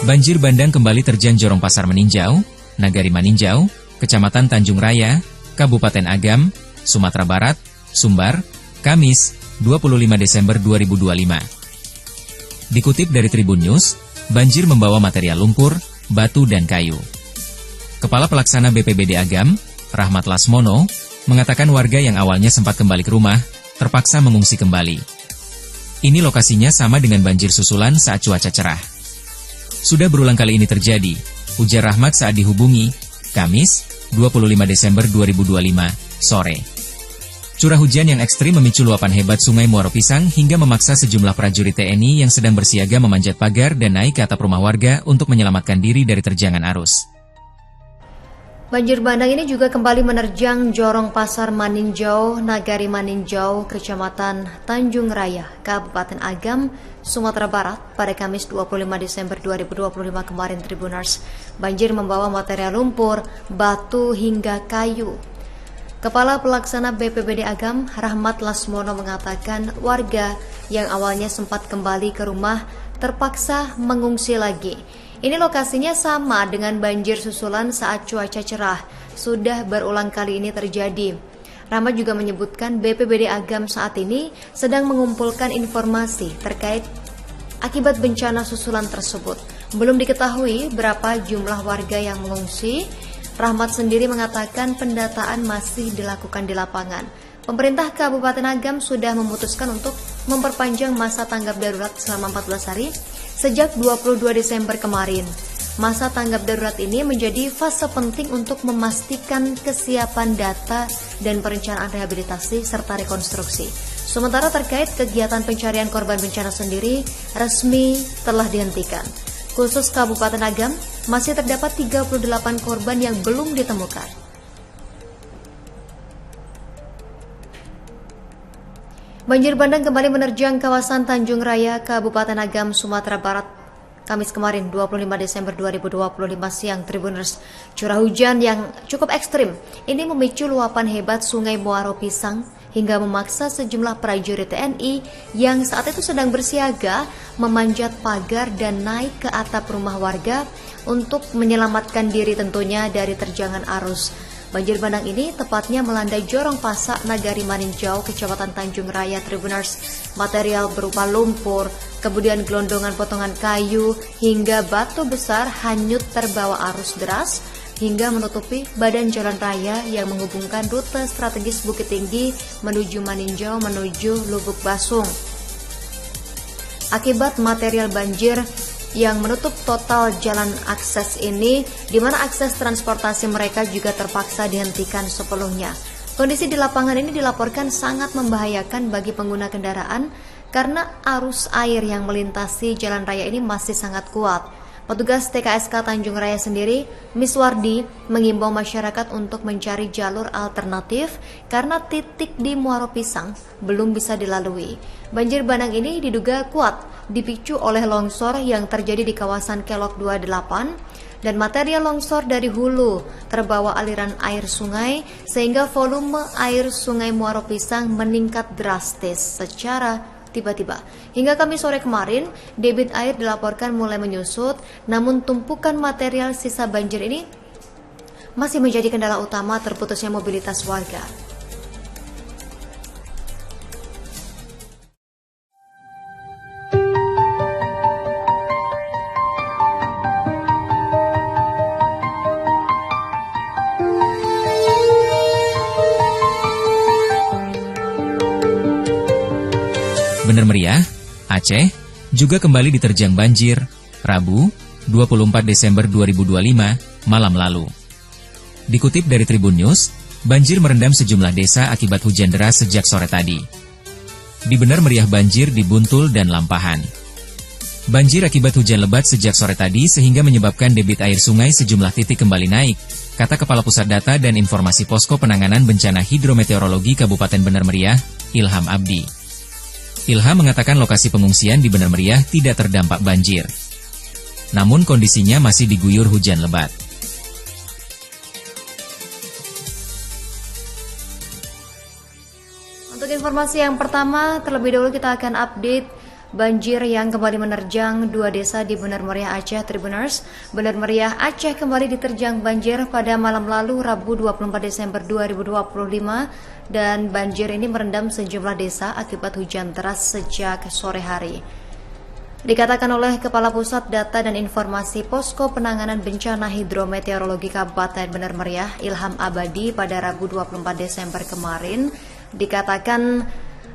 Banjir bandang kembali terjang Jorong Pasar Meninjau, Nagari Maninjau, Kecamatan Tanjung Raya, Kabupaten Agam, Sumatera Barat, Sumbar, Kamis, 25 Desember 2025. Dikutip dari Tribun News, banjir membawa material lumpur, batu dan kayu. Kepala Pelaksana BPBD Agam, Rahmat Lasmono, mengatakan warga yang awalnya sempat kembali ke rumah, terpaksa mengungsi kembali. Ini lokasinya sama dengan banjir susulan saat cuaca cerah. Sudah berulang kali ini terjadi, ujar Rahmat saat dihubungi, Kamis, 25 Desember 2025, sore. Curah hujan yang ekstrim memicu luapan hebat Sungai Muaro Pisang hingga memaksa sejumlah prajurit TNI yang sedang bersiaga memanjat pagar dan naik ke atap rumah warga untuk menyelamatkan diri dari terjangan arus. Banjir bandang ini juga kembali menerjang Jorong Pasar Maninjau, Nagari Maninjau, Kecamatan Tanjung Raya, Kabupaten Agam, Sumatera Barat pada Kamis 25 Desember 2025 kemarin Tribuners. Banjir membawa material lumpur, batu hingga kayu. Kepala Pelaksana BPBD Agam, Rahmat Lasmono mengatakan warga yang awalnya sempat kembali ke rumah terpaksa mengungsi lagi. Ini lokasinya sama dengan banjir susulan saat cuaca cerah. Sudah berulang kali ini terjadi. Rahmat juga menyebutkan BPBD Agam saat ini sedang mengumpulkan informasi terkait akibat bencana susulan tersebut. Belum diketahui berapa jumlah warga yang mengungsi. Rahmat sendiri mengatakan pendataan masih dilakukan di lapangan. Pemerintah Kabupaten Agam sudah memutuskan untuk memperpanjang masa tanggap darurat selama 14 hari sejak 22 Desember kemarin. Masa tanggap darurat ini menjadi fase penting untuk memastikan kesiapan data dan perencanaan rehabilitasi serta rekonstruksi. Sementara terkait kegiatan pencarian korban bencana sendiri resmi telah dihentikan. Khusus Kabupaten Agam, masih terdapat 38 korban yang belum ditemukan. Banjir bandang kembali menerjang kawasan Tanjung Raya, Kabupaten Agam, Sumatera Barat, Kamis kemarin 25 Desember 2025 siang Tribuners. Curah hujan yang cukup ekstrim ini memicu luapan hebat Sungai Muaro Pisang hingga memaksa sejumlah prajurit TNI yang saat itu sedang bersiaga memanjat pagar dan naik ke atap rumah warga untuk menyelamatkan diri tentunya dari terjangan arus. Banjir bandang ini tepatnya melanda Jorong Pasar Nagari Maninjau, Kecamatan Tanjung Raya Tribuners. Material berupa lumpur, kemudian gelondongan potongan kayu, hingga batu besar hanyut terbawa arus deras, hingga menutupi badan jalan raya yang menghubungkan rute strategis Bukit Tinggi menuju Maninjau menuju Lubuk Basung. Akibat material banjir yang menutup total jalan akses ini, di mana akses transportasi mereka juga terpaksa dihentikan sepenuhnya. Kondisi di lapangan ini dilaporkan sangat membahayakan bagi pengguna kendaraan karena arus air yang melintasi jalan raya ini masih sangat kuat. Petugas TKSK Tanjung Raya sendiri, Miswardi, mengimbau masyarakat untuk mencari jalur alternatif karena titik di Muaro Pisang belum bisa dilalui. Banjir bandang ini diduga kuat dipicu oleh longsor yang terjadi di kawasan Kelok 28 dan material longsor dari hulu terbawa aliran air sungai sehingga volume air Sungai Muaro Pisang meningkat drastis secara tiba-tiba. Hingga Kamis sore kemarin, debit air dilaporkan mulai menyusut, namun tumpukan material sisa banjir ini masih menjadi kendala utama terputusnya mobilitas warga. Bener Meriah, Aceh, juga kembali diterjang banjir, Rabu, 24 Desember 2025, malam lalu. Dikutip dari Tribun News, banjir merendam sejumlah desa akibat hujan deras sejak sore tadi. Di Bener Meriah banjir di Buntul dan Lampahan. Banjir akibat hujan lebat sejak sore tadi sehingga menyebabkan debit air sungai sejumlah titik kembali naik, kata Kepala Pusat Data dan Informasi Posko Penanganan Bencana Hidrometeorologi Kabupaten Bener Meriah, Ilham Abdi. Ilham mengatakan lokasi pengungsian di Bener Meriah tidak terdampak banjir. Namun kondisinya masih diguyur hujan lebat. Untuk informasi yang pertama, terlebih dahulu kita akan update Banjir yang kembali menerjang dua desa di Bener Meriah Aceh. Tribuners, Bener Meriah Aceh kembali diterjang banjir pada malam lalu Rabu 24 Desember 2025 dan banjir ini merendam sejumlah desa akibat hujan deras sejak sore hari. Dikatakan oleh Kepala Pusat Data dan Informasi Posko Penanganan Bencana Hidrometeorologi Kabupaten Bener Meriah, Ilham Abadi, pada Rabu 24 Desember kemarin, dikatakan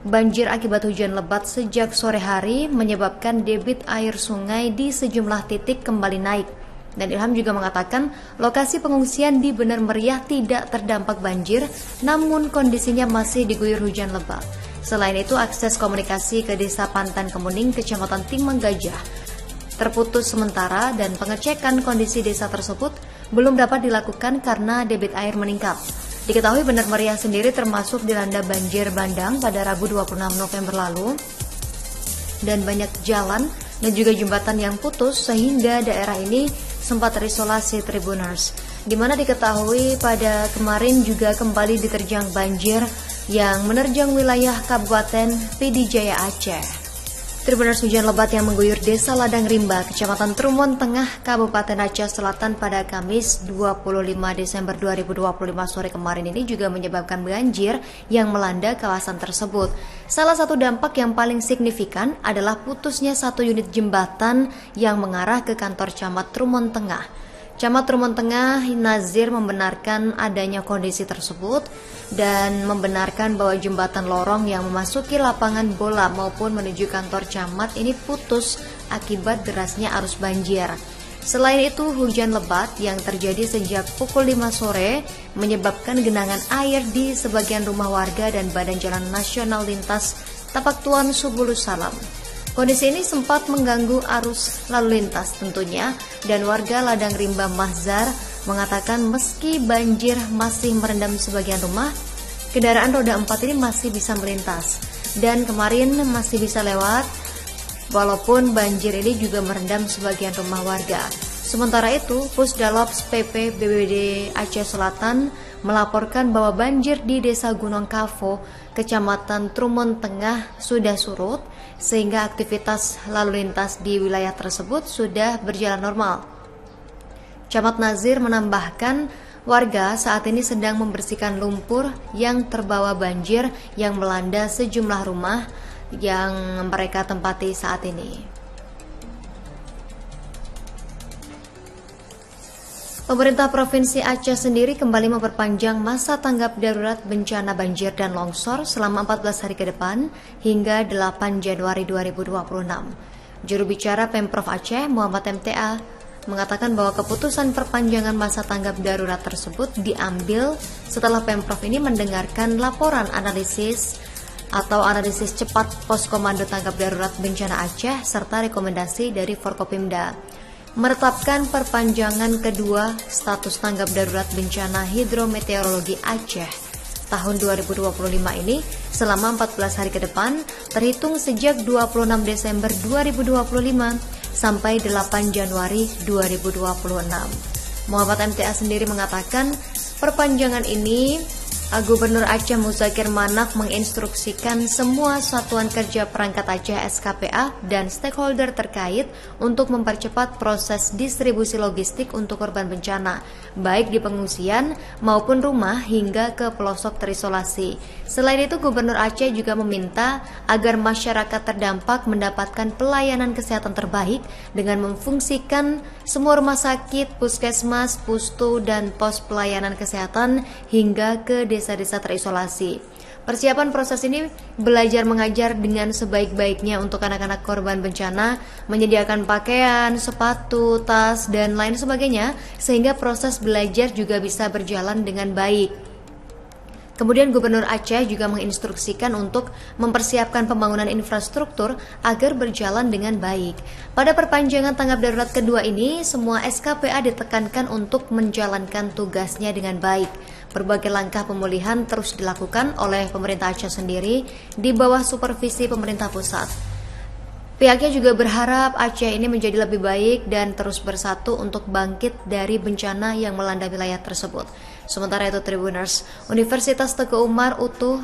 banjir akibat hujan lebat sejak sore hari menyebabkan debit air sungai di sejumlah titik kembali naik. Dan Ilham juga mengatakan lokasi pengungsian di Bener Meriah tidak terdampak banjir, namun kondisinya masih diguyur hujan lebat. Selain itu, akses komunikasi ke Desa Pantan Kemuning, Kecamatan Timang Gajah, terputus sementara dan pengecekan kondisi desa tersebut belum dapat dilakukan karena debit air meningkat. Diketahui Bener Meriah sendiri termasuk dilanda banjir bandang pada Rabu 26 November lalu dan banyak jalan dan juga jembatan yang putus sehingga daerah ini sempat terisolasi. Tribuners, di mana diketahui pada kemarin juga kembali diterjang banjir yang menerjang wilayah Kabupaten Pidi Jaya Aceh. Tribuners, hujan lebat yang mengguyur Desa Ladang Rimba, Kecamatan Trumon Tengah, Kabupaten Aceh Selatan pada Kamis 25 Desember 2025 sore kemarin ini juga menyebabkan banjir yang melanda kawasan tersebut. Salah satu dampak yang paling signifikan adalah putusnya satu unit jembatan yang mengarah ke kantor Camat Trumon Tengah. Camat Trumon Tengah Nazir membenarkan adanya kondisi tersebut dan membenarkan bahwa jembatan lorong yang memasuki lapangan bola maupun menuju kantor camat ini putus akibat derasnya arus banjir. Selain itu, hujan lebat yang terjadi sejak pukul 5 sore menyebabkan genangan air di sebagian rumah warga dan Badan Jalan Nasional Lintas Tapak Tuan Subulus Salam. Kondisi ini sempat mengganggu arus lalu lintas tentunya, dan warga Ladang Rimba Mahzar mengatakan meski banjir masih merendam sebagian rumah, kendaraan roda 4 ini masih bisa melintas dan kemarin masih bisa lewat walaupun banjir ini juga merendam sebagian rumah warga. Sementara itu, Pusdalops PP BPBD Aceh Selatan melaporkan bahwa banjir di Desa Gunung Kavo, Kecamatan Trumon Tengah sudah surut sehingga aktivitas lalu lintas di wilayah tersebut sudah berjalan normal. Camat Nazir menambahkan warga saat ini sedang membersihkan lumpur yang terbawa banjir yang melanda sejumlah rumah yang mereka tempati saat ini. Pemerintah Provinsi Aceh sendiri kembali memperpanjang masa tanggap darurat bencana banjir dan longsor selama 14 hari ke depan hingga 8 Januari 2026. Juru bicara Pemprov Aceh, Muhammad MTA, mengatakan bahwa keputusan perpanjangan masa tanggap darurat tersebut diambil setelah Pemprov ini mendengarkan laporan analisis cepat Pos Komando Tanggap Darurat Bencana Aceh serta rekomendasi dari Forkopimda. Menetapkan perpanjangan kedua status tanggap darurat bencana hidrometeorologi Aceh tahun 2025 ini selama 14 hari ke depan terhitung sejak 26 Desember 2025 sampai 8 Januari 2026. Muhammad MTA sendiri mengatakan perpanjangan ini Gubernur Aceh Muzakir Manak menginstruksikan semua satuan kerja perangkat Aceh SKPA dan stakeholder terkait untuk mempercepat proses distribusi logistik untuk korban bencana, baik di pengungsian maupun rumah hingga ke pelosok terisolasi. Selain itu, Gubernur Aceh juga meminta agar masyarakat terdampak mendapatkan pelayanan kesehatan terbaik dengan memfungsikan semua rumah sakit, puskesmas, pustu, dan pos pelayanan kesehatan hingga ke desa-desa terisolasi. Persiapan proses ini belajar mengajar dengan sebaik-baiknya untuk anak-anak korban bencana, menyediakan pakaian, sepatu, tas, dan lain sebagainya, sehingga proses belajar juga bisa berjalan dengan baik. Kemudian Gubernur Aceh juga menginstruksikan untuk mempersiapkan pembangunan infrastruktur agar berjalan dengan baik. Pada perpanjangan tanggap darurat kedua ini, semua SKPA ditekankan untuk menjalankan tugasnya dengan baik. Berbagai langkah pemulihan terus dilakukan oleh pemerintah Aceh sendiri di bawah supervisi pemerintah pusat. Pihaknya juga berharap Aceh ini menjadi lebih baik dan terus bersatu untuk bangkit dari bencana yang melanda wilayah tersebut. Sementara itu, Tribuners, Universitas Teguh Umar Utuh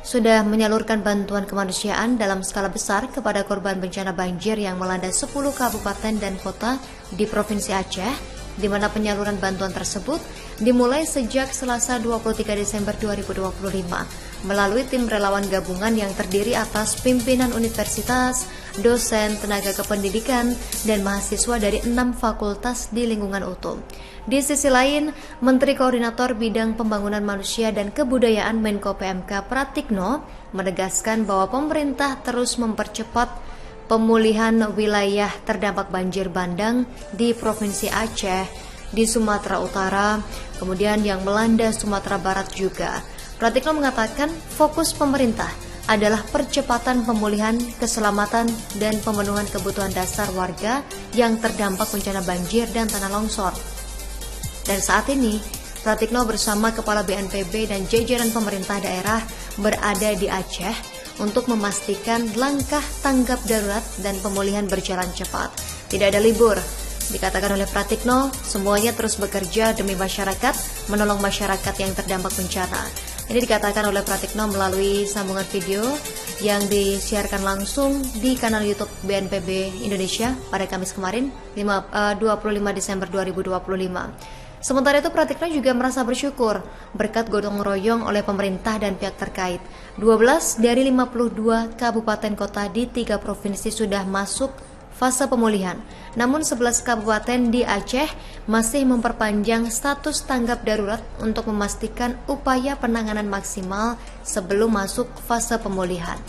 sudah menyalurkan bantuan kemanusiaan dalam skala besar kepada korban bencana banjir yang melanda 10 kabupaten dan kota di Provinsi Aceh, di mana penyaluran bantuan tersebut dimulai sejak Selasa 23 Desember 2025 melalui tim relawan gabungan yang terdiri atas pimpinan universitas, dosen, tenaga kependidikan, dan mahasiswa dari 6 fakultas di lingkungan UTUM. Di sisi lain, Menteri Koordinator Bidang Pembangunan Manusia dan Kebudayaan Menko PMK Pratikno menegaskan bahwa pemerintah terus mempercepat pemulihan wilayah terdampak banjir bandang di Provinsi Aceh, di Sumatera Utara, kemudian yang melanda Sumatera Barat juga. Pratikno mengatakan fokus pemerintah adalah percepatan pemulihan keselamatan dan pemenuhan kebutuhan dasar warga yang terdampak bencana banjir dan tanah longsor. Dan saat ini, Pratikno bersama Kepala BNPB dan jajaran pemerintah daerah berada di Aceh untuk memastikan langkah tanggap darurat dan pemulihan berjalan cepat. Tidak ada libur. Dikatakan oleh Pratikno, semuanya terus bekerja demi masyarakat, menolong masyarakat yang terdampak bencana. Ini dikatakan oleh Pratikno melalui sambungan video yang disiarkan langsung di kanal YouTube BNPB Indonesia pada Kamis kemarin, 25 Desember 2025. Sementara itu, Pratikno juga merasa bersyukur berkat gotong royong oleh pemerintah dan pihak terkait. 12 dari 52 kabupaten kota di 3 provinsi sudah masuk fase pemulihan. Namun 11 kabupaten di Aceh masih memperpanjang status tanggap darurat untuk memastikan upaya penanganan maksimal sebelum masuk fase pemulihan.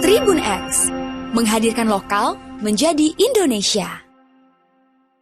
Tribun X menghadirkan lokal menjadi Indonesia.